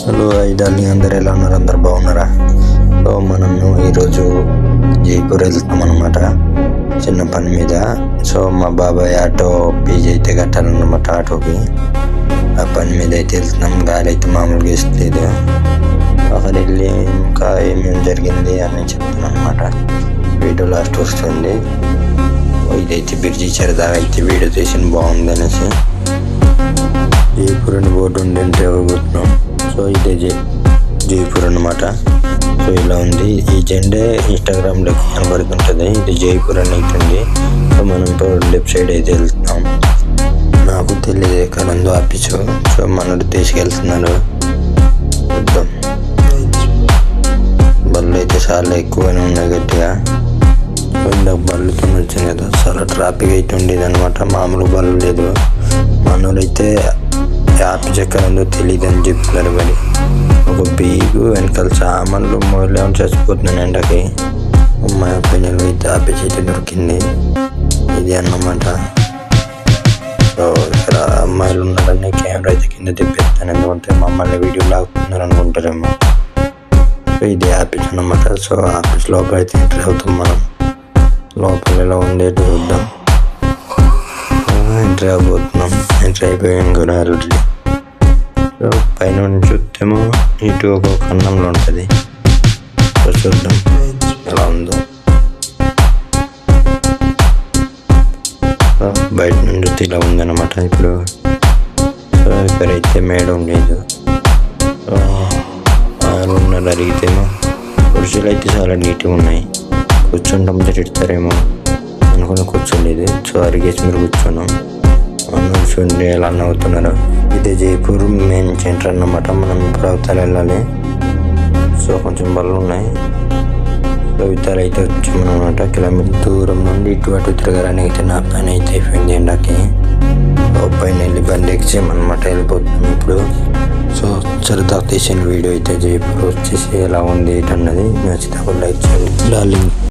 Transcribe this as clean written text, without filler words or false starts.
Hello ఐదాలి అందరు ఎలా ఉన్నారు? అందరు బాగున్నారా? సో మనము ఈరోజు జైపూర్ వెళ్తాం అనమాట చిన్న పని మీద. సో మా బాబాయ్ ఆటో ఫీజు అయితే కట్టాలన్నమాట, ఆటోకి. ఆ పని మీద అయితే వెళ్తున్నాం. గాలి అయితే మామూలుగా ఇస్తలేదు. అక్కడ వెళ్ళి ఇంకా ఏమేమి జరిగింది అని చెప్తున్నాను అనమాట. వీడియో లాస్ట్ వస్తుంది. ఇదైతే బ్రిడ్జి సరదాగా అయితే వీడియో తీసిన బాగుంది అనేసి జైపూర్ అని బోర్డు ఉండింటే పోతున్నాం. సో ఇదే జైపూర్ అన్నమాట. సో ఇలా ఉంది. ఈ జెండే ఇన్స్టాగ్రామ్లో కనబడుతుంటుంది. ఇది జైపూర్ అని అవుతుంది. సో మనం ఇప్పుడు లెఫ్ట్ సైడ్ అయితే వెళ్తున్నాం. నాకు తెలియదు ఎక్కడందో ఆఫీసు. సో మనడు తీసుకెళ్తున్నారు. చూద్దాం. బళ్ళు అయితే చాలా ఎక్కువనే ఉన్నాయి గట్టిగా. ఇందాక బళ్ళుతో వచ్చింది కదా, చాలా ట్రాఫిక్ అయితే ఉండేది అనమాట. మామూలు బళ్ళు లేదు. మనోళ్ళు అయితే ఆఫీస్ ఎక్కడ ఉందో తెలియదు అని చెప్తున్నారు. మరి ఒక బీగు వెనకాల సామాన్లు మొదలు చచ్చిపోతున్నాను ఎండకి. అమ్మాయి ఒపీనియన్ అయితే ఆఫీస్ అయితే దొరికింది. ఇది అన్నమాట. సో ఇక్కడ అమ్మాయిలు ఉన్నారని కెమెరా అయితే కింద తెప్పిస్తాను, ఎందుకంటే మమ్మల్ని వీడియో లాగుతున్నారు అనుకుంటారేమో. సో ఇది ఆఫీస్ అన్నమాట. సో ఆఫీస్ లోపల అయితే ఎంటర్ అవుతాం మనం. లోపల ఎలా ఉంది చూద్దాం. ఎంటర్ అయిపోతున్నాం. ఎంటర్ అయిపోయాం కూడా ఆల్రెడీ. సో పైన చూస్తేమో ఇటు ఒక కన్నంలో ఉంటుంది. సో చూద్దాం ఎలా ఉందో. బయట నుంచి చూస్తే ఇలా ఉందన్నమాట. ఇప్పుడు సో ఇక్కడైతే మేడం లేదు. ఉన్నారు అడిగితేమో కుర్చీలు అయితే చాలా నీట్గా ఉన్నాయి. కూర్చుంటాం తిడతారేమో అనుకుని కూర్చోలేదు. సో అరిగేసి మీరు కూర్చున్నాం. చూడండి ఎలా అవుతున్నారు. ఇదే జైపూర్ మెయిన్ సెంటర్ అన్నమాట. మనం ఇప్పుడు అవతల వెళ్ళాలి. సో కొంచెం బళ్ళు ఉన్నాయి. సో ఇతర అయితే వచ్చామన్నమాట. అనమాట కిలోమీటర్ దూరం నుండి ఇటు అటు తిరగడానికి అయితే నా పైన అయితే అయిపోయింది ఎండకి. పైన వెళ్ళి బండి ఎక్కించామన్నమాట. వెళ్ళిపోతున్నాం ఇప్పుడు. సో సరదా తీసిన వీడియో అయితే జైపూర్ వచ్చేసి ఎలా ఉంది ఏంటన్నది నచ్చితే లైక్ చేయండి డార్లింగ్.